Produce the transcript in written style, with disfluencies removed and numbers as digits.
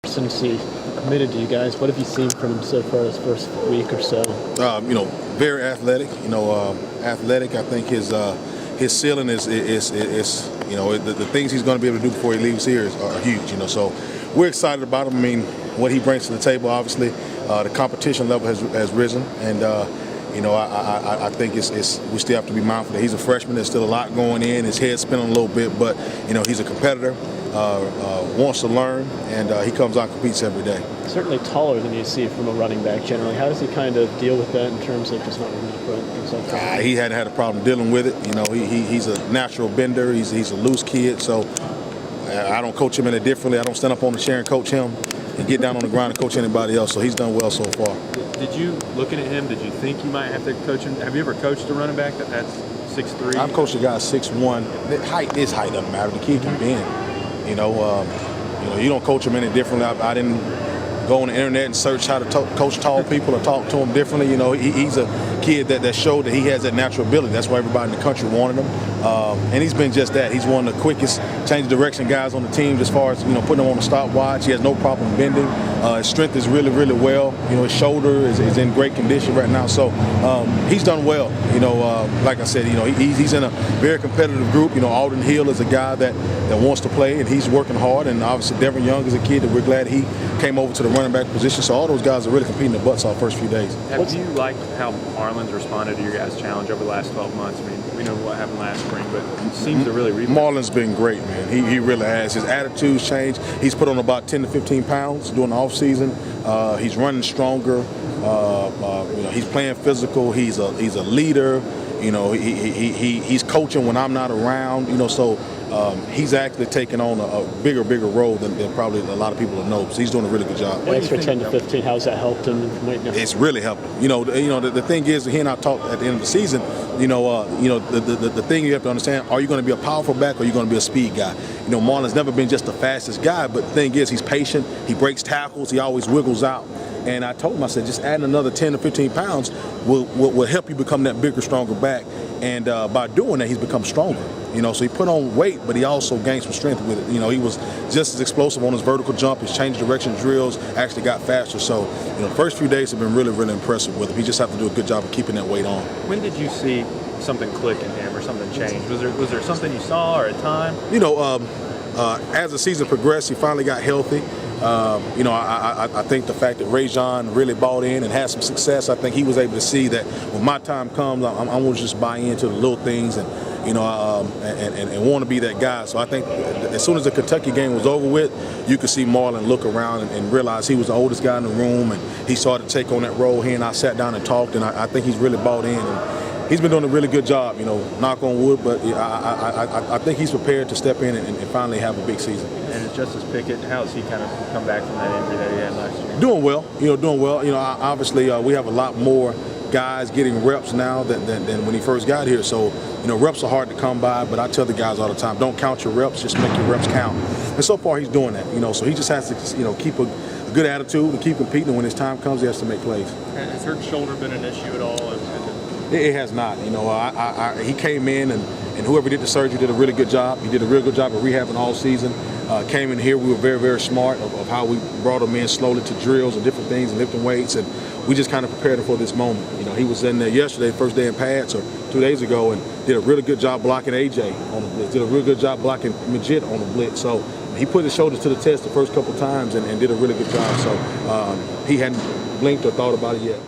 since he committed to you guys. What have you seen from him so far this first week or so? Very athletic. Athletic. I think his ceiling is the things he's going to be able to do before he leaves here are huge. So we're excited about him. I mean, what he brings to the table. Obviously, the competition level has risen, and I think we still have to be mindful that he's a freshman. There's still a lot going in. His head's spinning a little bit, but he's a competitor. Wants to learn, and he comes out and competes every day. Certainly taller than you see from a running back generally. How does he kind of deal with that in terms of just not running up front, things like that? He hadn't had a problem dealing with it. He's a natural bender. He's a loose kid, so I don't coach him any differently. I don't stand up on the chair and coach him and get down on the ground and coach anybody else, so he's done well so far. Did you, looking at him, did you think you might have to coach him? Have you ever coached a running back that's 6'3"? I've coached a guy 6'1". Height doesn't matter. The kid can bend. You don't coach him any differently. I didn't go on the internet and search how to coach tall people or talk to him differently. He's a kid that showed that he has that natural ability. That's why everybody in the country wanted him. And he's been just that. He's one of the quickest change of direction guys on the team as far as, putting him on the stopwatch. He has no problem bending. His strength is really, really well. His shoulder is in great condition right now. So he's done well. Like I said, he's in a very competitive group. Alden Hill is a guy that wants to play, and he's working hard. And obviously, Devin Young is a kid that we're glad he came over to the running back position. So all those guys are really competing their butts off first few days. Have you liked how Marlins responded to your guys' challenge over the last 12 months? I mean, we know what happened last spring, but it seems to really rebound. Marlon's been great, man. He really has. His attitude's changed. He's put on about 10 to 15 pounds during the offseason. He's running stronger. He's playing physical. He's a leader. He's coaching when I'm not around. So he's actually taking on a bigger role than probably a lot of people know. So he's doing a really good job. The extra 10 to 15, how's that helped him? It's really helped him. The thing is, he and I talked at the end of the season. The thing you have to understand: are you going to be a powerful back, or are you going to be a speed guy? Marlon's never been just the fastest guy, but the thing is, he's patient. He breaks tackles. He always wiggles out. And I told him, I said, just adding another 10 to 15 pounds will help you become that bigger, stronger back. And by doing that, he's become stronger. So he put on weight, but he also gained some strength with it. He was just as explosive on his vertical jump. His change direction drills actually got faster. So, the first few days have been really, really impressive with him. He just have to do a good job of keeping that weight on. When did you see something click in him or something change? Was there something you saw or a time? As the season progressed, he finally got healthy. I think the fact that Rajon really bought in and had some success, I think he was able to see that when my time comes, I'm going to just buy into the little things and want to be that guy. So I think as soon as the Kentucky game was over with, you could see Marlon look around and realize he was the oldest guy in the room, and he started to take on that role. He and I sat down and talked, and I think he's really bought in. And he's been doing a really good job, knock on wood, but I think he's prepared to step in and finally have a big season. And Justice Pickett, how has he kind of come back from that injury that he had last year? Doing well, doing well. Obviously we have a lot more guys getting reps now than when he first got here. So, reps are hard to come by, but I tell the guys all the time, don't count your reps, just make your reps count. And so far he's doing that, so he just has to, keep a good attitude and keep competing. When his time comes, he has to make plays. Has her shoulder been an issue at all? It has not. He came in and whoever did the surgery did a really good job. He did a real good job of rehabbing all season. Came in here, we were very, very smart of how we brought him in slowly to drills and different things and lifting weights, and we just kind of prepared him for this moment. He was in there yesterday, first day in pads, or 2 days ago, and did a really good job blocking AJ on the blitz, did a really good job blocking Majid on the blitz. So he put his shoulders to the test the first couple times and did a really good job. So he hadn't blinked or thought about it yet.